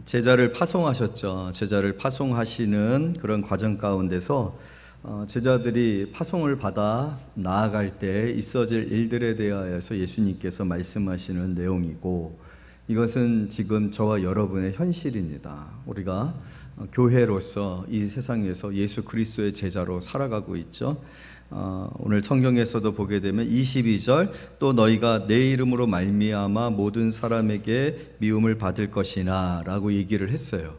제자를 파송하셨죠. 제자를 파송하시는 그런 과정 가운데서 제자들이 파송을 받아 나아갈 때 있어질 일들에 대하여서 예수님께서 말씀하시는 내용이고, 이것은 지금 저와 여러분의 현실입니다. 우리가 교회로서 이 세상에서 예수 그리스도의 제자로 살아가고 있죠. 오늘 성경에서도 보게 되면 22절, 또 너희가 내 이름으로 말미암아 모든 사람에게 미움을 받을 것이나 라고 얘기를 했어요.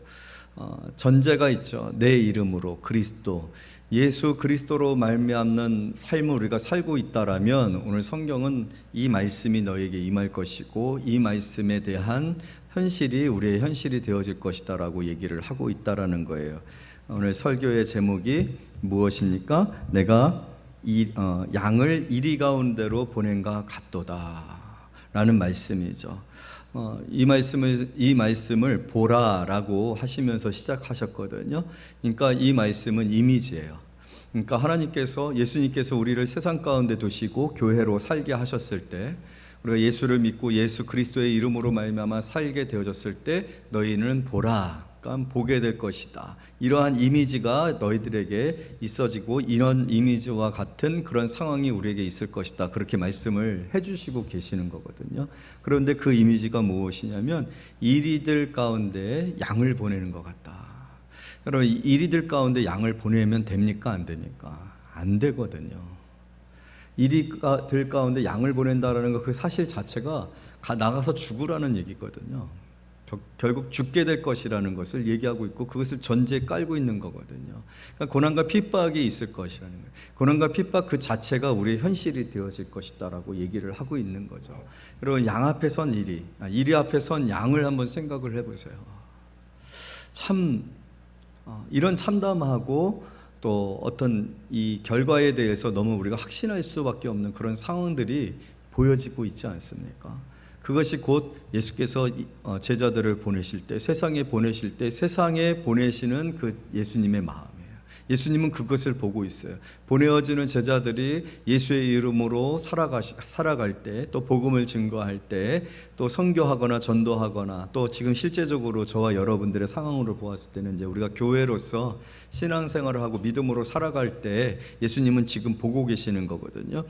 전제가 있죠. 내 이름으로, 그리스도, 예수 그리스도로 말미암는 삶을 우리가 살고 있다라면 오늘 성경은 이 말씀이 너에게 임할 것이고 이 말씀에 대한 현실이 우리의 현실이 되어질 것이다 라고 얘기를 하고 있다라는 거예요. 오늘 설교의 제목이 무엇입니까? 내가 양을 이리 가운데로 보낸가 같도다 라는 말씀이죠. 이 말씀을 보라라고 하시면서 시작하셨거든요. 그러니까 이 말씀은 이미지예요. 그러니까 하나님께서, 예수님께서 우리를 세상 가운데 두시고 교회로 살게 하셨을 때, 우리가 예수를 믿고 예수 그리스도의 이름으로 말미암아 살게 되어졌을 때 너희는 보라, 그러니까 보게 될 것이다. 이러한 이미지가 너희들에게 있어지고 이런 이미지와 같은 그런 상황이 우리에게 있을 것이다. 그렇게 말씀을 해주시고 계시는 거거든요. 그런데 그 이미지가 무엇이냐면 이리들 가운데 양을 보내는 것 같다. 여러분, 이리들 가운데 양을 보내면 됩니까? 안 됩니까? 안 되거든요. 이리들 가운데 양을 보낸다라는 것, 그 사실 자체가 나가서 죽으라는 얘기거든요. 결국 죽게 될 것이라는 것을 얘기하고 있고 그것을 전제에 깔고 있는 거거든요. 그러니까 고난과 핍박이 있을 것이라는 거예요. 고난과 핍박 그 자체가 우리의 현실이 되어질 것이다라고 얘기를 하고 있는 거죠. 여러분, 양 앞에 선 이리 앞에 선 양을 한번 생각을 해보세요. 참 이런 참담하고 또 어떤 이 결과에 대해서 너무 우리가 확신할 수밖에 없는 그런 상황들이 보여지고 있지 않습니까? 그것이 곧 예수께서 제자들을 보내실 때, 세상에 보내실 때 세상에 보내시는 그 예수님의 마음이에요. 예수님은 그것을 보고 있어요. 보내어지는 제자들이 예수의 이름으로 살아갈 때, 또 복음을 증거할 때, 또 선교하거나 전도하거나, 또 지금 실제적으로 저와 여러분들의 상황으로 보았을 때는 이제 우리가 교회로서 신앙생활을 하고 믿음으로 살아갈 때 예수님은 지금 보고 계시는 거거든요.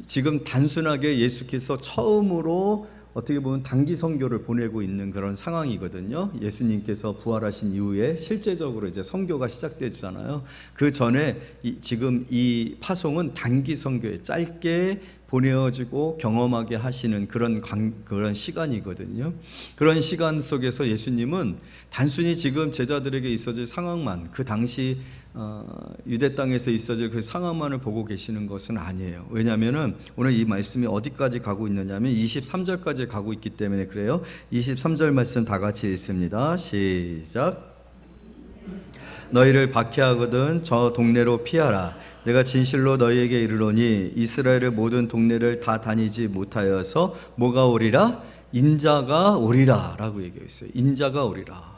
지금 단순하게 예수께서 처음으로 어떻게 보면 단기 선교를 보내고 있는 그런 상황이거든요. 예수님께서 부활하신 이후에 실제적으로 이제 선교가 시작되잖아요. 그 전에 지금 이 파송은 단기 선교에 짧게 보내어지고 경험하게 하시는 그런 시간이거든요. 그런 시간 속에서 예수님은 단순히 지금 제자들에게 있어질 상황만, 그 당시 유대 땅에서 있어질 그 상황만을 보고 계시는 것은 아니에요. 왜냐하면 오늘 이 말씀이 어디까지 가고 있느냐면 23절까지 가고 있기 때문에 그래요. 23절 말씀 다 같이 읽습니다. 시작. 너희를 박해하거든 저 동네로 피하라. 내가 진실로 너희에게 이르노니 이스라엘의 모든 동네를 다 다니지 못하여서 뭐가 오리라? 인자가 오리라 라고 얘기했어요. 인자가 오리라.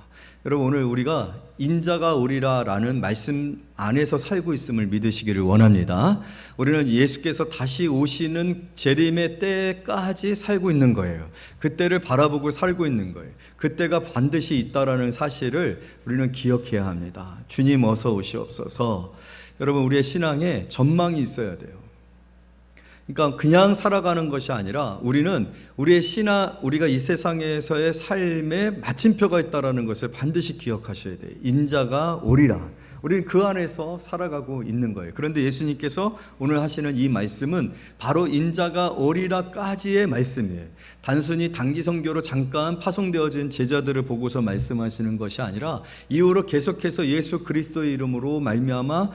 여러분, 오늘 우리가 인자가 오리라 라는 말씀 안에서 살고 있음을 믿으시기를 원합니다. 우리는 예수께서 다시 오시는 재림의 때까지 살고 있는 거예요. 그때를 바라보고 살고 있는 거예요. 그때가 반드시 있다라는 사실을 우리는 기억해야 합니다. 주님 어서 오시옵소서. 여러분, 우리의 신앙에 전망이 있어야 돼요. 그러니까 그냥 살아가는 것이 아니라 우리는 우리의 우리가 이 세상에서의 삶에 마침표가 있다는 것을 반드시 기억하셔야 돼요. 인자가 오리라. 우리는 그 안에서 살아가고 있는 거예요. 그런데 예수님께서 오늘 하시는 이 말씀은 바로 인자가 오리라까지의 말씀이에요. 단순히 단기 선교로 잠깐 파송되어진 제자들을 보고서 말씀하시는 것이 아니라 이후로 계속해서 예수 그리스도의 이름으로 말미암아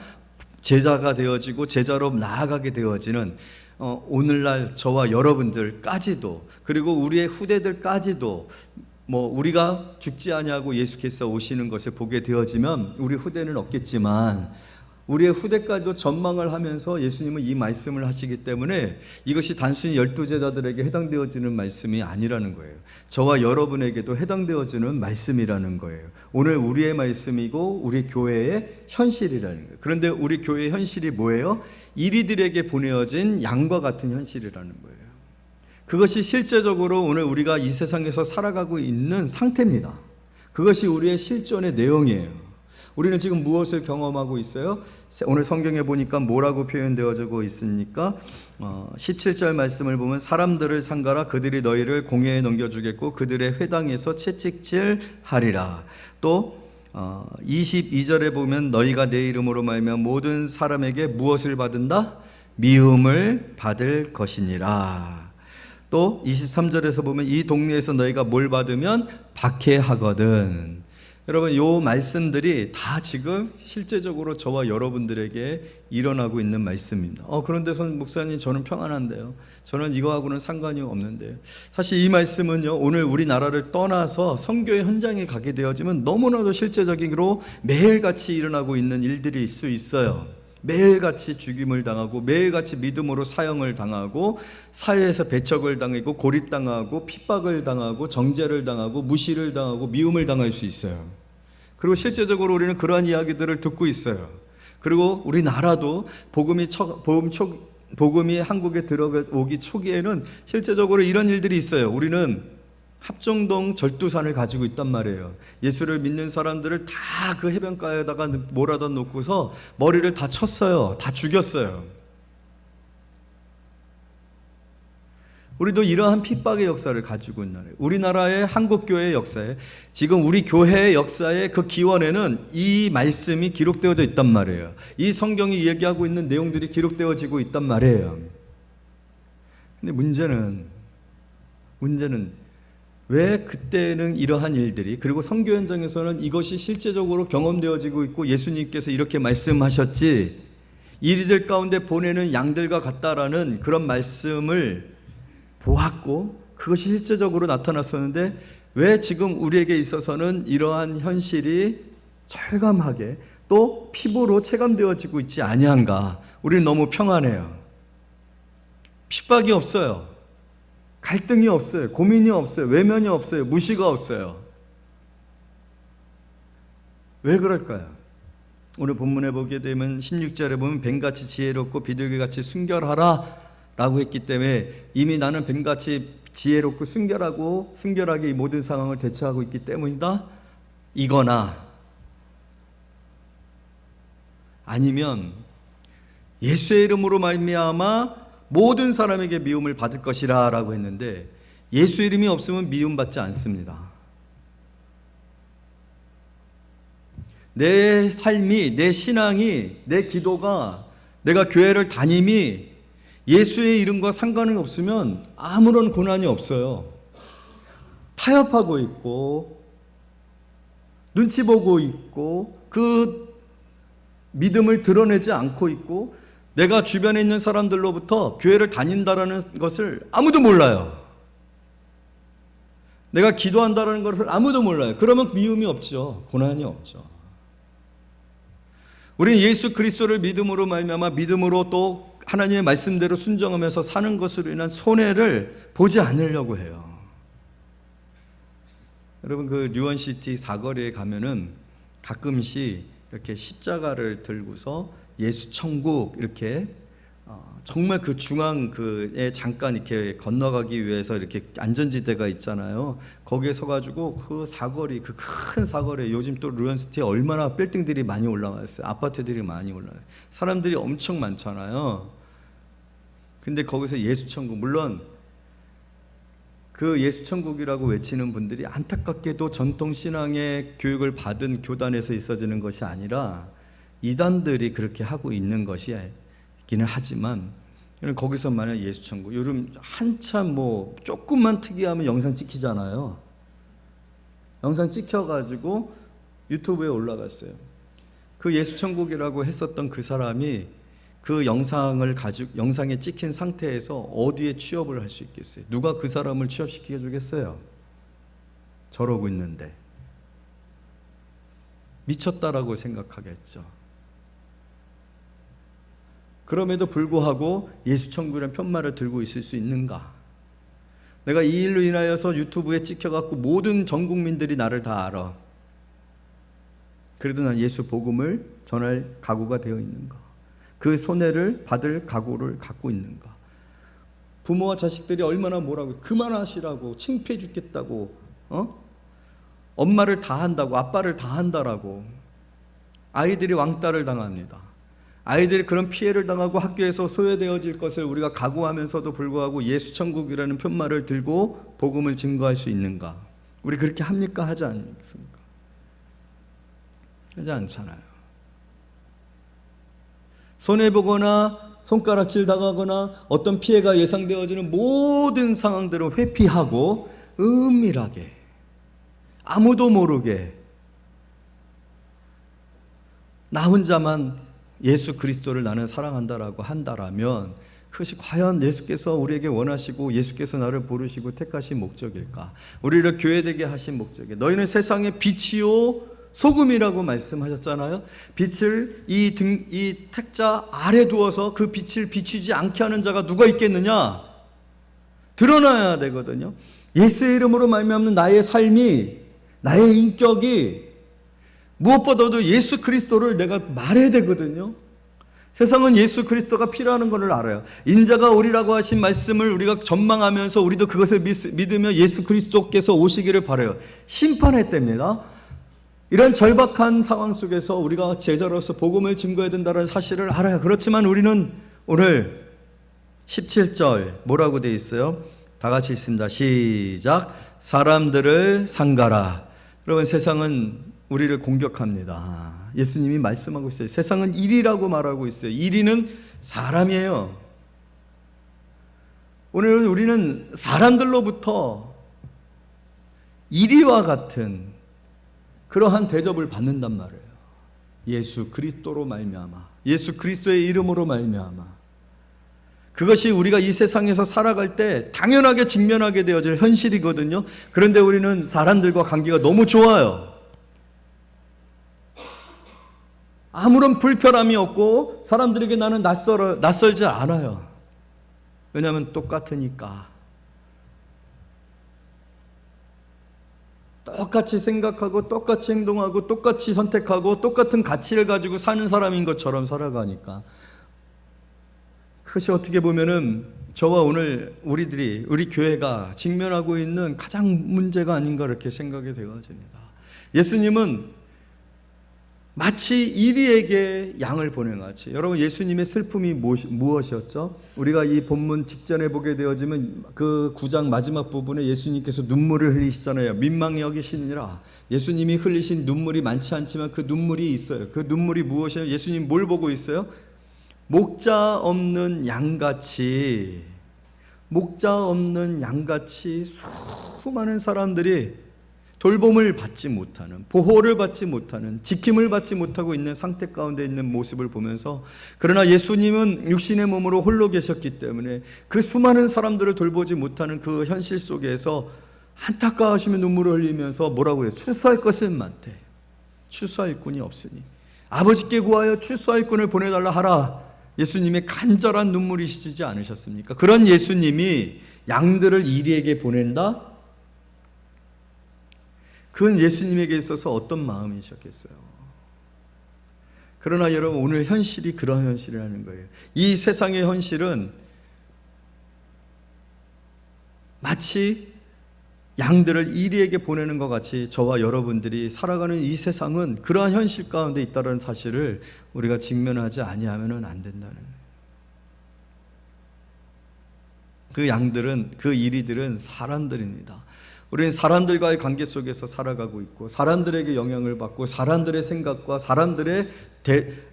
제자가 되어지고 제자로 나아가게 되어지는 오늘날 저와 여러분들까지도, 그리고 우리의 후대들까지도 우리가 죽지 아니하고 예수께서 오시는 것을 보게 되어지면 우리 후대는 없겠지만 우리의 후대까지도 전망을 하면서 예수님은 이 말씀을 하시기 때문에 이것이 단순히 12제자들에게 해당되어지는 말씀이 아니라는 거예요. 저와 여러분에게도 해당되어지는 말씀이라는 거예요. 오늘 우리의 말씀이고 우리 교회의 현실이라는 거예요. 그런데 우리 교회의 현실이 뭐예요? 이리들에게 보내어진 양과 같은 현실이라는 거예요. 그것이 실제적으로 오늘 우리가 이 세상에서 살아가고 있는 상태입니다. 그것이 우리의 실존의 내용이에요. 우리는 지금 무엇을 경험하고 있어요? 오늘 성경에 보니까 뭐라고 표현되어지고 있습니까? 17절 말씀을 보면 사람들을 상가라 그들이 너희를 공회에 넘겨주겠고 그들의 회당에서 채찍질하리라. 또 22절에 보면 너희가 내 이름으로 말하면 모든 사람에게 무엇을 받은다? 미움을 받을 것이니라. 또 23절에서 보면 이 동네에서 너희가 뭘 받으면 박해하거든. 여러분, 이 말씀들이 다 지금 실제적으로 저와 여러분들에게 일어나고 있는 말씀입니다. 그런데 목사님, 저는 평안한데요. 저는 이거하고는 상관이 없는데요. 사실 이 말씀은요, 오늘 우리나라를 떠나서 선교의 현장에 가게 되어지면 너무나도 실제적으로 매일같이 일어나고 있는 일들이 있을 수 있어요. 매일같이 죽임을 당하고 매일같이 믿음으로 사형을 당하고 사회에서 배척을 당하고 고립당하고 핍박을 당하고 정죄를 당하고 무시를 당하고 미움을 당할 수 있어요. 그리고 실제적으로 우리는 그러한 이야기들을 듣고 있어요. 그리고 우리나라도 복음이 한국에 들어오기 초기에는 실제적으로 이런 일들이 있어요. 우리는 합정동 절두산을 가지고 있단 말이에요. 예수를 믿는 사람들을 다 그 해변가에다가 몰아다 놓고서 머리를 다 쳤어요. 다 죽였어요. 우리도 이러한 핍박의 역사를 가지고 있는 나라예요. 우리나라의 한국교회의 역사에, 지금 우리 교회의 역사의 그 기원에는 이 말씀이 기록되어져 있단 말이에요. 이 성경이 얘기하고 있는 내용들이 기록되어지고 있단 말이에요. 근데 문제는 왜 그때는 이러한 일들이, 그리고 선교 현장에서는 이것이 실제적으로 경험되어지고 있고 예수님께서 이렇게 말씀하셨지, 이리들 가운데 보내는 양들과 같다라는 그런 말씀을 보았고 그것이 실제적으로 나타났었는데 왜 지금 우리에게 있어서는 이러한 현실이 철감하게 또 피부로 체감되어지고 있지 아니한가? 우리는 너무 평안해요. 핍박이 없어요. 갈등이 없어요. 고민이 없어요. 외면이 없어요. 무시가 없어요. 왜 그럴까요? 오늘 본문에 보게 되면 16절에 보면 뱀같이 지혜롭고 비둘기같이 순결하라 라고 했기 때문에 이미 나는 뱀같이 지혜롭고 순결하게 이 모든 상황을 대처하고 있기 때문이다. 이거나 아니면 예수의 이름으로 말미암아 모든 사람에게 미움을 받을 것이라 라고 했는데 예수 이름이 없으면 미움받지 않습니다. 내 삶이, 내 신앙이, 내 기도가, 내가 교회를 다님이 예수의 이름과 상관이 없으면 아무런 고난이 없어요. 타협하고 있고 눈치 보고 있고 그 믿음을 드러내지 않고 있고 내가 주변에 있는 사람들로부터 교회를 다닌다라는 것을 아무도 몰라요. 내가 기도한다라는 것을 아무도 몰라요. 그러면 미움이 없죠. 고난이 없죠. 우리는 예수 그리스도를 믿음으로 말미암아 믿음으로 또 하나님의 말씀대로 순종하면서 사는 것으로 인한 손해를 보지 않으려고 해요. 여러분, 그 뉴원시티 사거리에 가면은 가끔씩 이렇게 십자가를 들고서 예수 천국 이렇게 정말 그 중앙에 잠깐 이렇게 건너가기 위해서 이렇게 안전지대가 있잖아요. 거기에 서가지고 그 사거리, 그 큰 사거리에 요즘 또 루언시티에 얼마나 빌딩들이 많이 올라와 있어요. 아파트들이 많이 올라와요. 사람들이 엄청 많잖아요. 근데 거기서 예수천국, 물론 그 예수천국이라고 외치는 분들이 안타깝게도 전통신앙의 교육을 받은 교단에서 있어지는 것이 아니라 이단들이 그렇게 하고 있는 것이기는 하지만 거기서 만약 예수천국, 요즘 한참 조금만 특이하면 영상 찍히잖아요. 영상 찍혀가지고 유튜브에 올라갔어요. 그 예수천국이라고 했었던 그 사람이 그 영상에 찍힌 상태에서 어디에 취업을 할 수 있겠어요? 누가 그 사람을 취업시켜 주겠어요? 저러고 있는데 미쳤다라고 생각하겠죠. 그럼에도 불구하고 예수 천국이라는 편말을 들고 있을 수 있는가? 내가 이 일로 인하여서 유튜브에 찍혀갖고 모든 전 국민들이 나를 다 알아. 그래도 난 예수 복음을 전할 각오가 되어 있는가? 그 손해를 받을 각오를 갖고 있는가? 부모와 자식들이 얼마나 뭐라고 그만하시라고 창피해 죽겠다고 엄마를 다 한다고, 아빠를 다 한다라고 아이들이 왕따를 당합니다. 아이들이 그런 피해를 당하고 학교에서 소외되어질 것을 우리가 각오하면서도 불구하고 예수천국이라는 편말을 들고 복음을 증거할 수 있는가? 우리 그렇게 합니까? 하지 않습니까? 하지 않잖아요. 손해보거나 손가락질 당하거나 어떤 피해가 예상되어지는 모든 상황들을 회피하고 은밀하게 아무도 모르게 나 혼자만 예수 그리스도를 나는 사랑한다라고 한다라면 그것이 과연 예수께서 우리에게 원하시고 예수께서 나를 부르시고 택하신 목적일까? 우리를 교회되게 하신 목적이 너희는 세상의 빛이요 소금이라고 말씀하셨잖아요. 빛을 이 택자 아래 두어서 그 빛을 비추지 않게 하는 자가 누가 있겠느냐? 드러나야 되거든요. 예수의 이름으로 말미암는 나의 삶이, 나의 인격이 무엇보다도 예수 그리스도를 내가 말해야 되거든요. 세상은 예수 그리스도가 필요하는 것을 알아요. 인자가 오리라고 하신 말씀을 우리가 전망하면서 우리도 그것을 믿으며 예수 그리스도께서 오시기를 바라요. 심판의 때입니다. 이런 절박한 상황 속에서 우리가 제자로서 복음을 증거해야 된다는 사실을 알아요. 그렇지만 우리는 오늘 17절 뭐라고 되어 있어요? 다 같이 읽습니다. 시작. 사람들을 상가라. 여러분, 세상은 우리를 공격합니다. 예수님이 말씀하고 있어요. 세상은 이리라고 말하고 있어요. 이리는 사람이에요. 오늘 우리는 사람들로부터 이리와 같은 그러한 대접을 받는단 말이에요. 예수 그리스도로 말미암아, 예수 그리스도의 이름으로 말미암아. 그것이 우리가 이 세상에서 살아갈 때 당연하게 직면하게 되어질 현실이거든요. 그런데 우리는 사람들과 관계가 너무 좋아요. 아무런 불편함이 없고 사람들에게 나는 낯설지 않아요. 왜냐하면 똑같으니까. 똑같이 생각하고 똑같이 행동하고 똑같이 선택하고 똑같은 가치를 가지고 사는 사람인 것처럼 살아가니까. 그것이 어떻게 보면은 저와 오늘 우리 교회가 직면하고 있는 가장 문제가 아닌가 이렇게 생각이 되어집니다. 예수님은 마치 이리에게 양을 보낸 같이. 여러분, 예수님의 슬픔이 무엇이었죠? 우리가 이 본문 직전에 보게 되어지면 그 9장 마지막 부분에 예수님께서 눈물을 흘리시잖아요. 민망히 여기시느니라. 예수님이 흘리신 눈물이 많지 않지만 그 눈물이 있어요. 그 눈물이 무엇이에요? 예수님 뭘 보고 있어요? 목자 없는 양같이 수많은 사람들이 돌봄을 받지 못하는, 보호를 받지 못하는, 지킴을 받지 못하고 있는 상태 가운데 있는 모습을 보면서, 그러나 예수님은 육신의 몸으로 홀로 계셨기 때문에 그 수많은 사람들을 돌보지 못하는 그 현실 속에서 안타까워하시며 눈물을 흘리면서 뭐라고 해요? 추수할 것은 많대. 추수할 꾼이 없으니 아버지께 구하여 추수할 꾼을 보내달라 하라. 예수님의 간절한 눈물이 시지 않으셨습니까? 그런 예수님이 양들을 이리에게 보낸다? 그건 예수님에게 있어서 어떤 마음이셨겠어요? 그러나 여러분, 오늘 현실이 그런 현실이라는 거예요. 이 세상의 현실은 마치 양들을 이리에게 보내는 것 같이 저와 여러분들이 살아가는 이 세상은 그러한 현실 가운데 있다는 사실을 우리가 직면하지 아니하면 안 된다는 거예요. 그 양들은, 그 이리들은 사람들입니다. 우리는 사람들과의 관계 속에서 살아가고 있고, 사람들에게 영향을 받고, 사람들의 생각과 사람들의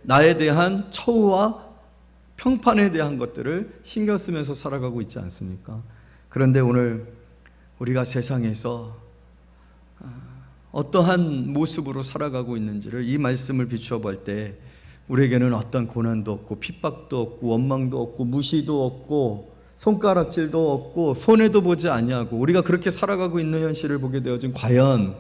나에 대한 처우와 평판에 대한 것들을 신경 쓰면서 살아가고 있지 않습니까? 그런데 오늘 우리가 세상에서 어떠한 모습으로 살아가고 있는지를 이 말씀을 비추어 볼 때 우리에게는 어떤 고난도 없고 핍박도 없고 원망도 없고 무시도 없고 손가락질도 없고 손해도 보지 아니하고 우리가 그렇게 살아가고 있는 현실을 보게 되어진, 과연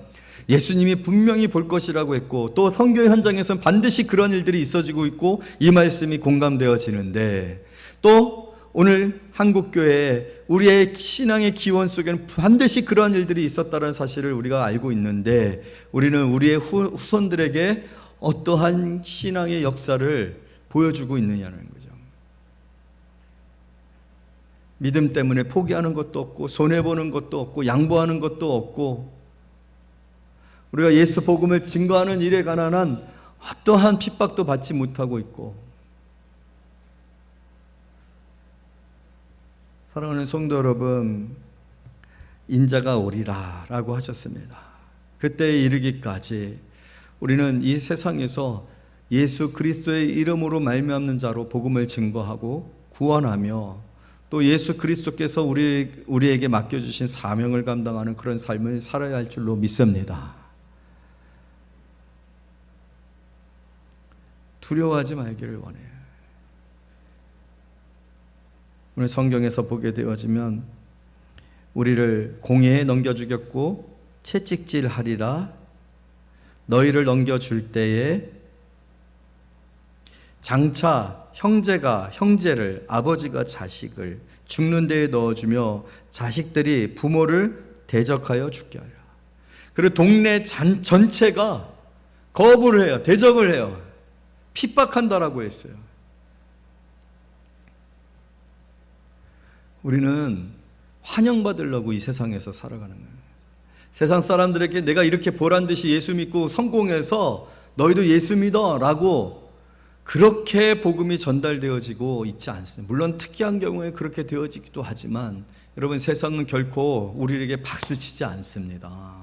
예수님이 분명히 볼 것이라고 했고 또 선교 현장에서는 반드시 그런 일들이 있어지고 있고 이 말씀이 공감되어지는데, 또 오늘 한국교회에 우리의 신앙의 기원 속에는 반드시 그러한 일들이 있었다는 사실을 우리가 알고 있는데, 우리는 우리의 후손들에게 어떠한 신앙의 역사를 보여주고 있느냐는 거죠. 믿음 때문에 포기하는 것도 없고 손해보는 것도 없고 양보하는 것도 없고 우리가 예수 복음을 증거하는 일에 관한 한 어떠한 핍박도 받지 못하고 있고, 사랑하는 성도 여러분, 인자가 오리라 라고 하셨습니다. 그때에 이르기까지 우리는 이 세상에서 예수 그리스도의 이름으로 말미암는 자로 복음을 증거하고 구원하며, 또 예수 그리스도께서 우리에게 맡겨주신 사명을 감당하는 그런 삶을 살아야 할 줄로 믿습니다. 두려워하지 말기를 원해요. 오늘 성경에서 보게 되어지면 우리를 공회에 넘겨주겠고 채찍질하리라. 너희를 넘겨줄 때에 장차 형제가 형제를, 아버지가 자식을 죽는 데에 넣어주며 자식들이 부모를 대적하여 죽게 하리라. 그리고 동네 전체가 거부를 해요. 대적을 해요. 핍박한다라고 했어요. 우리는 환영받으려고 이 세상에서 살아가는 거예요. 세상 사람들에게 내가 이렇게 보란듯이 예수 믿고 성공해서 너희도 예수 믿어 라고 그렇게 복음이 전달되어지고 있지 않습니다. 물론 특이한 경우에 그렇게 되어지기도 하지만 여러분, 세상은 결코 우리에게 박수치지 않습니다.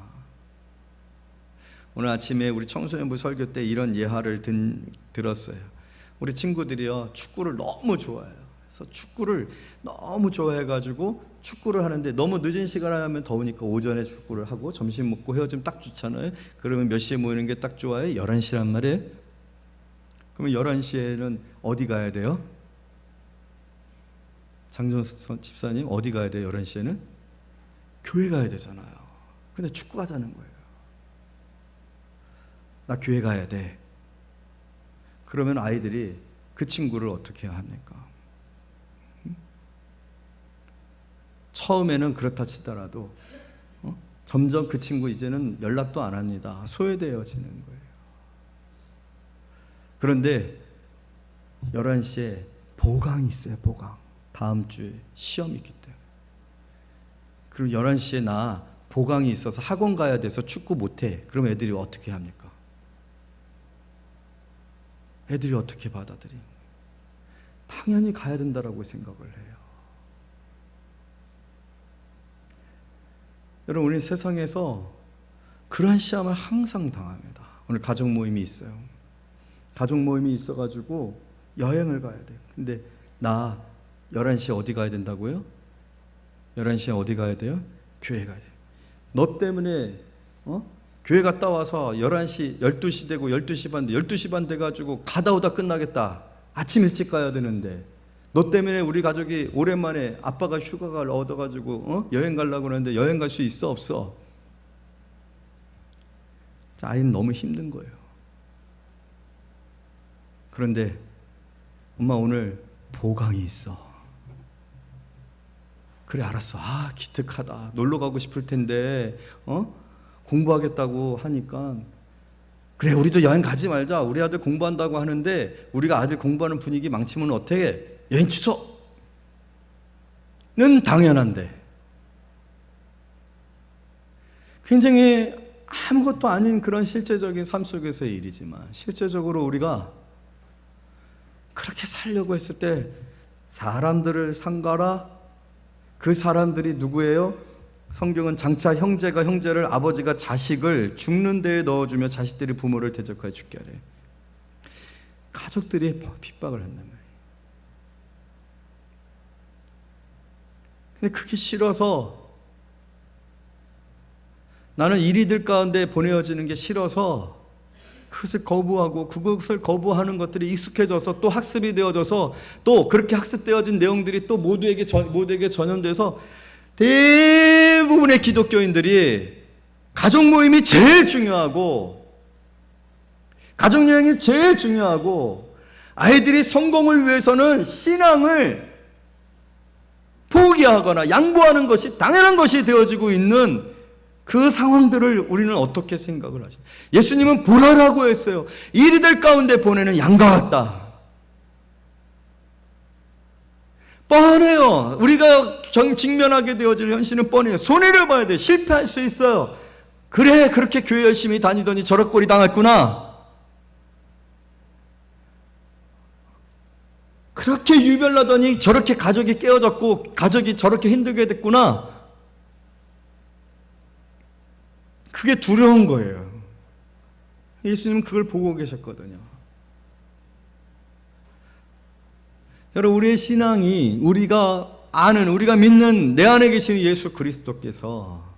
오늘 아침에 우리 청소년부 설교 때 이런 예화를 들었어요. 우리 친구들이요, 축구를 너무 좋아해요. 그래서 축구를 너무 좋아해가지고 축구를 하는데, 너무 늦은 시간에 하면 더우니까 오전에 축구를 하고 점심 먹고 헤어지면 딱 좋잖아요. 그러면 몇 시에 모이는 게 딱 좋아요? 11시란 말이에요. 그러면 11시에는 어디 가야 돼요? 장정선 집사님, 어디 가야 돼요? 11시에는? 교회 가야 되잖아요. 근데 축구 하자는 거예요. 나 교회 가야 돼. 그러면 아이들이 그 친구를 어떻게 해야 합니까? 처음에는 그렇다 치더라도 점점 그 친구 이제는 연락도 안 합니다. 소외되어지는 거예요. 그런데 11시에 보강이 있어요. 보강. 다음 주에 시험이 있기 때문에. 그리고 11시에 나 보강이 있어서 학원 가야 돼서 축구 못해. 그럼 애들이 어떻게 합니까? 애들이 어떻게 받아들이? 당연히 가야 된다라고 생각을 해요. 여러분, 우리 세상에서 그러한 시험을 항상 당합니다. 오늘 가족 모임이 있어요. 가족 모임이 있어가지고 여행을 가야 돼요. 근데 나 11시에 어디 가야 된다고요? 11시에 어디 가야 돼요? 교회 가야 돼요. 너 때문에 교회 갔다 와서 11시, 12시 되고 12시 반 돼가지고 가다 오다 끝나겠다. 아침 일찍 가야 되는데 너 때문에 우리 가족이 오랜만에 아빠가 휴가를 얻어가지고 여행 가려고 하는데 여행 갈 수 있어 없어? 아이는 너무 힘든 거예요. 그런데 엄마 오늘 보강이 있어. 그래 알았어. 기특하다. 놀러 가고 싶을 텐데 공부하겠다고 하니까 그래 우리도 여행 가지 말자. 우리 아들 공부한다고 하는데 우리가 아들 공부하는 분위기 망치면 어떻게 해? 여행 취소는 당연한데 굉장히 아무것도 아닌 그런 실제적인 삶 속에서의 일이지만 실제적으로 우리가 그렇게 살려고 했을 때 사람들을 상가라. 그 사람들이 누구예요? 성경은 장차 형제가 형제를, 아버지가 자식을 죽는 데에 넣어주며 자식들이 부모를 대적하여 죽게 하래. 가족들이 핍박을 한단 말이에요. 근데 그게 싫어서, 나는 이리들 가운데 보내어지는 게 싫어서 그것을 거부하고 그것을 거부하는 것들이 익숙해져서 또 학습이 되어져서 또 그렇게 학습되어진 내용들이 또 모두에게 전염돼서 대부분의 기독교인들이 가족 모임이 제일 중요하고 가족 여행이 제일 중요하고 아이들이 성공을 위해서는 신앙을 포기하거나 양보하는 것이 당연한 것이 되어지고 있는 그 상황들을 우리는 어떻게 생각을 하죠? 예수님은 보라라고 했어요. 이리들 가운데 보내는 양과 같다. 뻔해요. 우리가 직면하게 되어질 현실은 뻔해요. 손해를 봐야 돼요. 실패할 수 있어요. 그래, 그렇게 교회 열심히 다니더니 저런 꼴이 당했구나. 그렇게 유별나더니 저렇게 가족이 깨어졌고 가족이 저렇게 힘들게 됐구나. 그게 두려운 거예요. 예수님은 그걸 보고 계셨거든요. 여러분, 우리의 신앙이 우리가 아는, 우리가 믿는 내 안에 계시는 예수 그리스도께서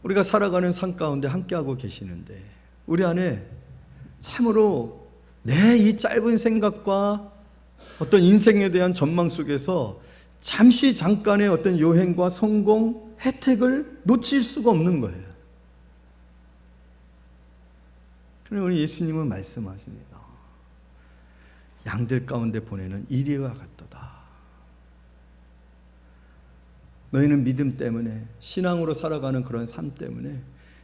우리가 살아가는 삶 가운데 함께하고 계시는데, 우리 안에 참으로 내 이 짧은 생각과 어떤 인생에 대한 전망 속에서 잠시 잠깐의 어떤 여행과 성공, 혜택을 놓칠 수가 없는 거예요. 그런데 우리 예수님은 말씀하십니다. 양들 가운데 보내는 이리와 같도다. 너희는 믿음 때문에, 신앙으로 살아가는 그런 삶 때문에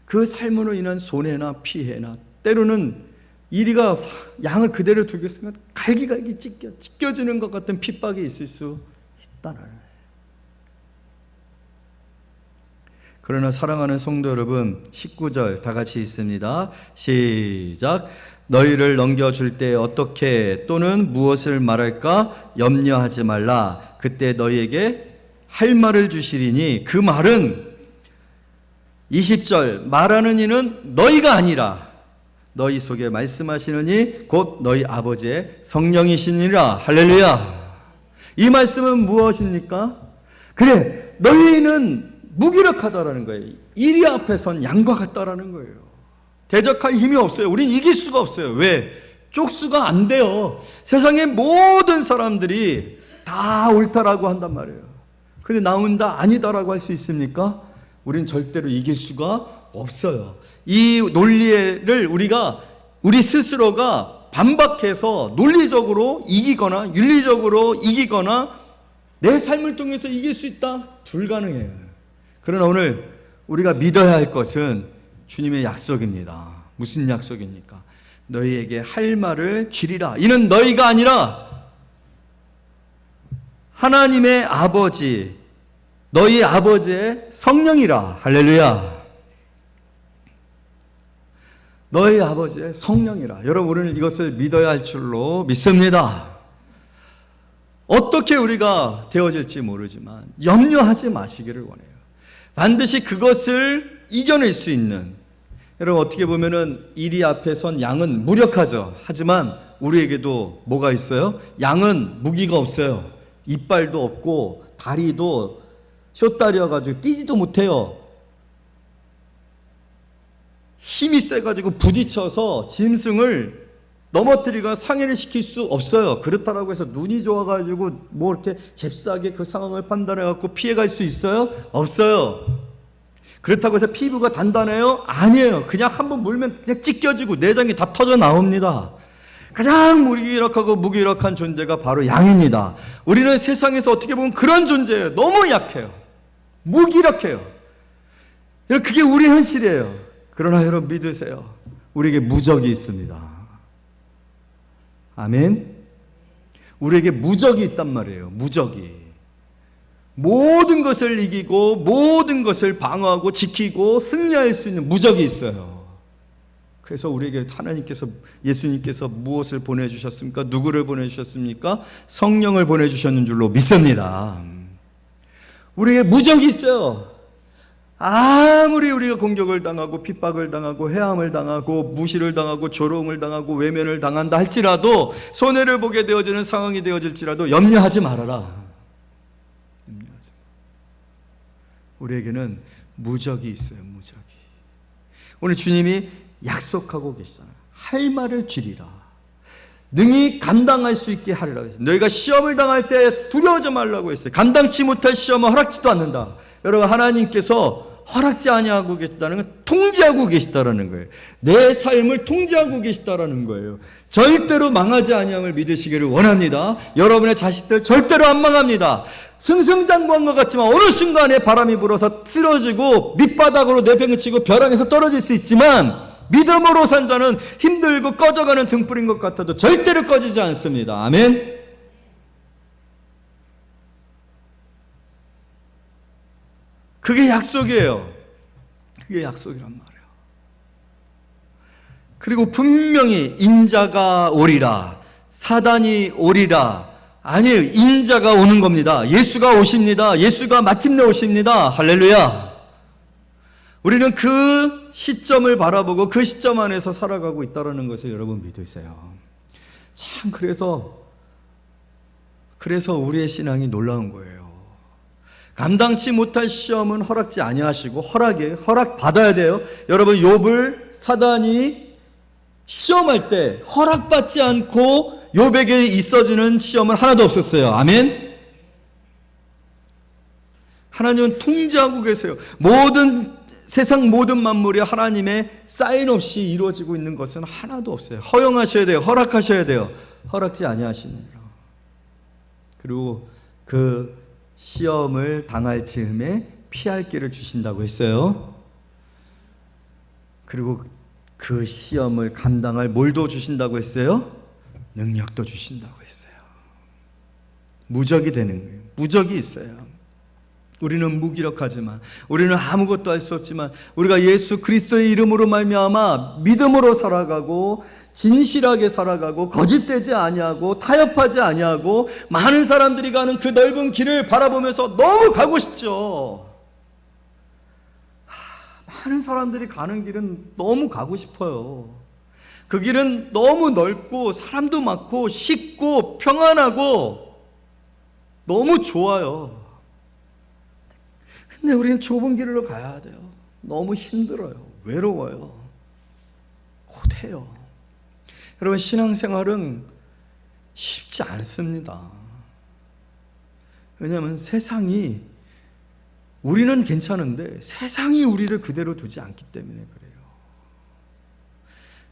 그 삶으로 인한 손해나 피해나, 때로는 이리가 양을 그대로 두겠으면 갈기갈기 찢겨지는 것 같은 핍박이 있을 수 있다는 거예요. 그러나 사랑하는 성도 여러분, 19절 다 같이 있습니다. 시작. 너희를 넘겨줄 때 어떻게 또는 무엇을 말할까 염려하지 말라. 그때 너희에게 할 말을 주시리니, 그 말은 20절 말하는 이는 너희가 아니라 너희 속에 말씀하시는 이 곧 너희 아버지의 성령이시니라. 할렐루야. 이 말씀은 무엇입니까? 그래, 너희는 무기력하다라는 거예요. 이리 앞에 선 양과 같다라는 거예요. 대적할 힘이 없어요. 우린 이길 수가 없어요. 왜? 쪽수가 안 돼요. 세상의 모든 사람들이 다 옳다라고 한단 말이에요. 근데 나 혼자 아니다라고 할 수 있습니까? 우린 절대로 이길 수가 없어요. 이 논리를 우리 스스로가 반박해서 논리적으로 이기거나 윤리적으로 이기거나 내 삶을 통해서 이길 수 있다? 불가능해요. 그러나 오늘 우리가 믿어야 할 것은 주님의 약속입니다. 무슨 약속입니까? 너희에게 할 말을 주리라. 이는 너희가 아니라 하나님의 아버지, 너희 아버지의 성령이라. 할렐루야. 너희 아버지의 성령이라. 여러분, 우리는 이것을 믿어야 할 줄로 믿습니다. 어떻게 우리가 되어질지 모르지만 염려하지 마시기를 원해요. 반드시 그것을 이겨낼 수 있는, 여러분, 어떻게 보면은 이리 앞에 선 양은 무력하죠. 하지만 우리에게도 뭐가 있어요? 양은 무기가 없어요. 이빨도 없고 다리도 숏다리여가지고 뛰지도 못해요. 힘이 세가지고 부딪혀서 짐승을 넘어뜨리거나 상해를 시킬 수 없어요. 그렇다라고 해서 눈이 좋아가지고 뭐 이렇게 잽싸게 그 상황을 판단해갖고 피해갈 수 있어요? 없어요. 그렇다고 해서 피부가 단단해요? 아니에요. 그냥 한번 물면 그냥 찢겨지고 내장이 다 터져 나옵니다. 가장 무기력한 존재가 바로 양입니다. 우리는 세상에서 어떻게 보면 그런 존재예요. 너무 약해요. 무기력해요. 여러분, 그게 우리 현실이에요. 그러나 여러분 믿으세요. 우리에게 무적이 있습니다. 아멘. 우리에게 무적이 있단 말이에요. 무적이. 모든 것을 이기고 모든 것을 방어하고 지키고 승리할 수 있는 무적이 있어요. 그래서 우리에게 하나님께서, 예수님께서 무엇을 보내주셨습니까? 누구를 보내주셨습니까? 성령을 보내주셨는 줄로 믿습니다. 우리에게 무적이 있어요. 아무리 우리가 공격을 당하고 핍박을 당하고 해함을 당하고 무시를 당하고 조롱을 당하고 외면을 당한다 할지라도, 손해를 보게 되어지는 상황이 되어질지라도 염려하지 말아라. 염려하지 마. 우리에게는 무적이 있어요. 무적이. 오늘 주님이 약속하고 계시잖아요. 할 말을 주리라. 능히 감당할 수 있게 하리라고 했어요. 너희가 시험을 당할 때 두려워하지 말라고 했어요. 감당치 못할 시험은 허락지도 않는다. 여러분, 하나님께서 허락지 아니하고 계시다는 건 통제하고 계시다라는 거예요. 내 삶을 통제하고 계시다라는 거예요. 절대로 망하지 아니함을 믿으시기를 원합니다. 여러분의 자식들 절대로 안 망합니다. 승승장구한 것 같지만 어느 순간에 바람이 불어서 쓰러지고 밑바닥으로 내팽개치고 벼랑에서 떨어질 수 있지만, 믿음으로 산 자는 힘들고 꺼져가는 등불인 것 같아도 절대로 꺼지지 않습니다. 아멘. 그게 약속이에요. 그게 약속이란 말이에요. 그리고 분명히 인자가 오리라, 사단이 오리라. 아니에요. 인자가 오는 겁니다. 예수가 오십니다. 예수가 마침내 오십니다. 할렐루야. 우리는 그 시점을 바라보고 그 시점 안에서 살아가고 있다는 것을 여러분 믿으세요. 참 그래서 우리의 신앙이 놀라운 거예요. 감당치 못할 시험은 허락지 아니하시고 허락 받아야 돼요. 여러분 욥을 사단이 시험할 때 허락받지 않고 욥에게 있어지는 시험은 하나도 없었어요. 아멘. 하나님은 통제하고 계세요. 세상 모든 만물이 하나님의 사인 없이 이루어지고 있는 것은 하나도 없어요. 허용하셔야 돼요. 허락하셔야 돼요. 허락지 아니하시니라. 그리고 그 시험을 당할 즈음에 피할 길을 주신다고 했어요. 그리고 그 시험을 감당할 뭘도 주신다고 했어요? 능력도 주신다고 했어요. 무적이 되는 거예요. 무적이 있어요. 우리는 무기력하지만, 우리는 아무것도 할 수 없지만, 우리가 예수 그리스도의 이름으로 말미암아 믿음으로 살아가고 진실하게 살아가고 거짓되지 아니하고 타협하지 아니하고 많은 사람들이 가는 그 넓은 길을 바라보면서 너무 가고 싶죠. 많은 사람들이 가는 길은 너무 가고 싶어요. 그 길은 너무 넓고 사람도 많고 쉽고 평안하고 너무 좋아요. 근데 우리는 좁은 길로 가야 돼요. 너무 힘들어요. 외로워요. 고대요. 여러분 신앙생활은 쉽지 않습니다. 왜냐하면 세상이, 우리는 괜찮은데 세상이 우리를 그대로 두지 않기 때문에 그래요.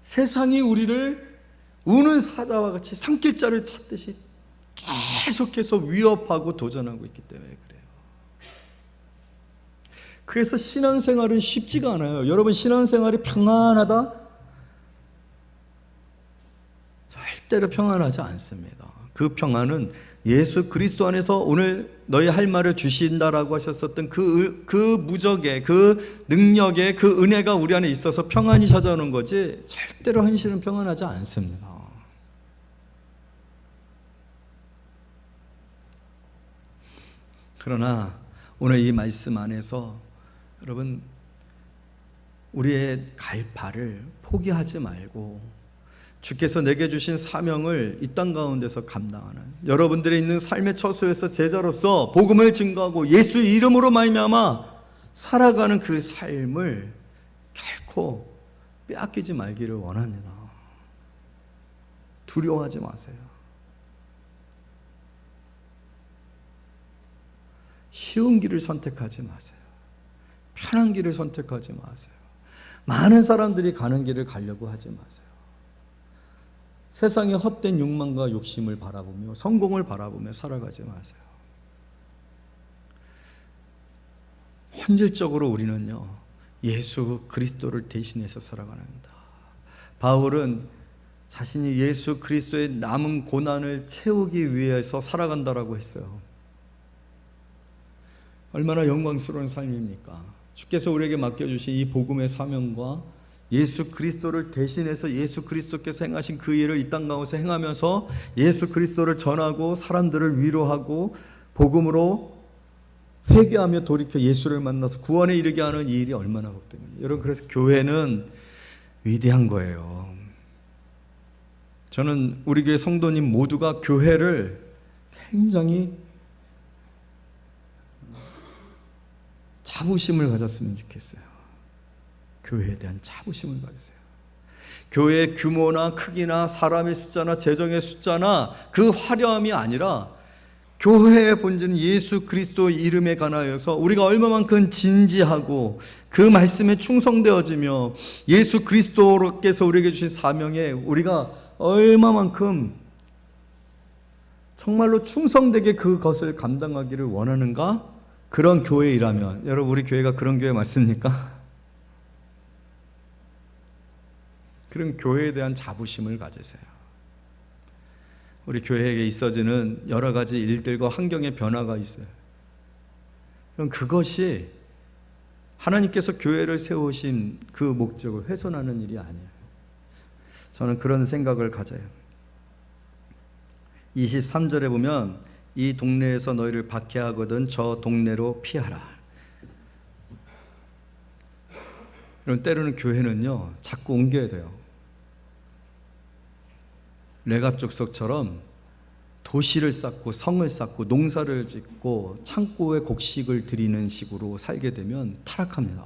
세상이 우리를 우는 사자와 같이 산길자를 찾듯이 계속해서 위협하고 도전하고 있기 때문에 그래요. 그래서 신앙생활은 쉽지가 않아요. 여러분 신앙생활이 평안하다? 절대로 평안하지 않습니다. 그 평안은 예수 그리스도 안에서 오늘 너희 할 말을 주신다라고 하셨었던 그 무적의, 그 능력의, 그 은혜가 우리 안에 있어서 평안이 찾아오는 거지 절대로 현실은 평안하지 않습니다. 그러나 오늘 이 말씀 안에서 여러분 우리의 갈 바를 포기하지 말고 주께서 내게 주신 사명을 이 땅 가운데서 감당하는, 여러분들이 있는 삶의 처소에서 제자로서 복음을 증거하고 예수 이름으로 말미암아 살아가는 그 삶을 결코 빼앗기지 말기를 원합니다. 두려워하지 마세요. 쉬운 길을 선택하지 마세요. 편한 길을 선택하지 마세요. 많은 사람들이 가는 길을 가려고 하지 마세요. 세상의 헛된 욕망과 욕심을 바라보며 성공을 바라보며 살아가지 마세요. 현실적으로 우리는요, 예수 그리스도를 대신해서 살아갑니다. 바울은 자신이 예수 그리스도의 남은 고난을 채우기 위해서 살아간다라고 했어요. 얼마나 영광스러운 삶입니까? 주께서 우리에게 맡겨주신 이 복음의 사명과 예수 그리스도를 대신해서 예수 그리스도께서 행하신 그 일을 이 땅 가운데서 행하면서 예수 그리스도를 전하고 사람들을 위로하고 복음으로 회개하며 돌이켜 예수를 만나서 구원에 이르게 하는 이 일이 얼마나 복됩니까? 여러분, 그래서 교회는 위대한 거예요. 저는 우리 교회 성도님 모두가 교회를 굉장히 자부심을 가졌으면 좋겠어요. 교회에 대한 자부심을 가지세요. 교회의 규모나 크기나 사람의 숫자나 재정의 숫자나 그 화려함이 아니라 교회의 본질은 예수 그리스도의 이름에 관하여서 우리가 얼마만큼 진지하고 그 말씀에 충성되어지며 예수 그리스도께서 우리에게 주신 사명에 우리가 얼마만큼 정말로 충성되게 그것을 감당하기를 원하는가? 그런 교회이라면, 여러분 우리 교회가 그런 교회 맞습니까? 그런 교회에 대한 자부심을 가지세요. 우리 교회에게 있어지는 여러 가지 일들과 환경의 변화가 있어요. 그럼 그것이 하나님께서 교회를 세우신 그 목적을 훼손하는 일이 아니에요. 저는 그런 생각을 가져요. 23절에 보면 이 동네에서 너희를 박해하거든 저 동네로 피하라. 여러분, 때로는 교회는요 자꾸 옮겨야 돼요. 레갑 족속처럼 도시를 쌓고 성을 쌓고 농사를 짓고 창고에 곡식을 들이는 식으로 살게 되면 타락합니다.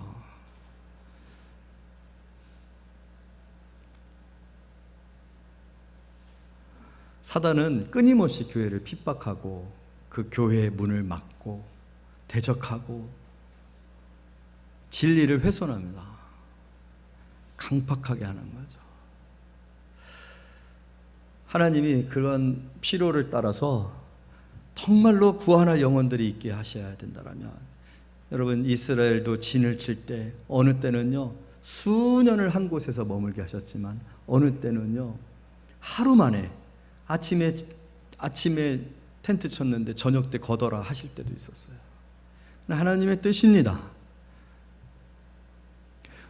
사단은 끊임없이 교회를 핍박하고 그 교회의 문을 막고 대적하고 진리를 훼손합니다. 강팍하게 하는 거죠. 하나님이 그런 필요를 따라서 정말로 구원할 영혼들이 있게 하셔야 된다라면, 여러분, 이스라엘도 진을 칠 때 어느 때는요 수년을 한 곳에서 머물게 하셨지만 어느 때는요 하루 만에 아침에 텐트 쳤는데 저녁 때 걷어라 하실 때도 있었어요. 하나님의 뜻입니다.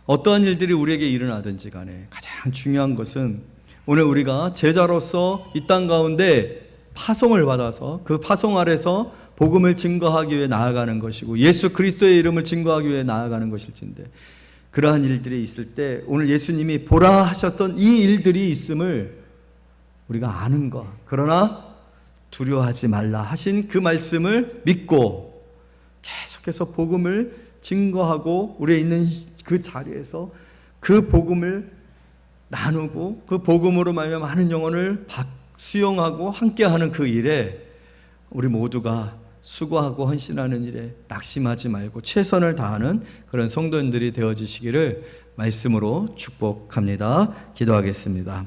어떠한 일들이 우리에게 일어나든지 간에 가장 중요한 것은 오늘 우리가 제자로서 이 땅 가운데 파송을 받아서 그 파송 아래서 복음을 증거하기 위해 나아가는 것이고 예수 그리스도의 이름을 증거하기 위해 나아가는 것일진데, 그러한 일들이 있을 때 오늘 예수님이 보라 하셨던 이 일들이 있음을 우리가 아는 것, 그러나 두려워하지 말라 하신 그 말씀을 믿고 계속해서 복음을 증거하고 우리의 있는 그 자리에서 그 복음을 나누고 그 복음으로 말미암아 많은 영혼을 수용하고 함께하는 그 일에 우리 모두가 수고하고 헌신하는 일에 낙심하지 말고 최선을 다하는 그런 성도님들이 되어지시기를 말씀으로 축복합니다. 기도하겠습니다.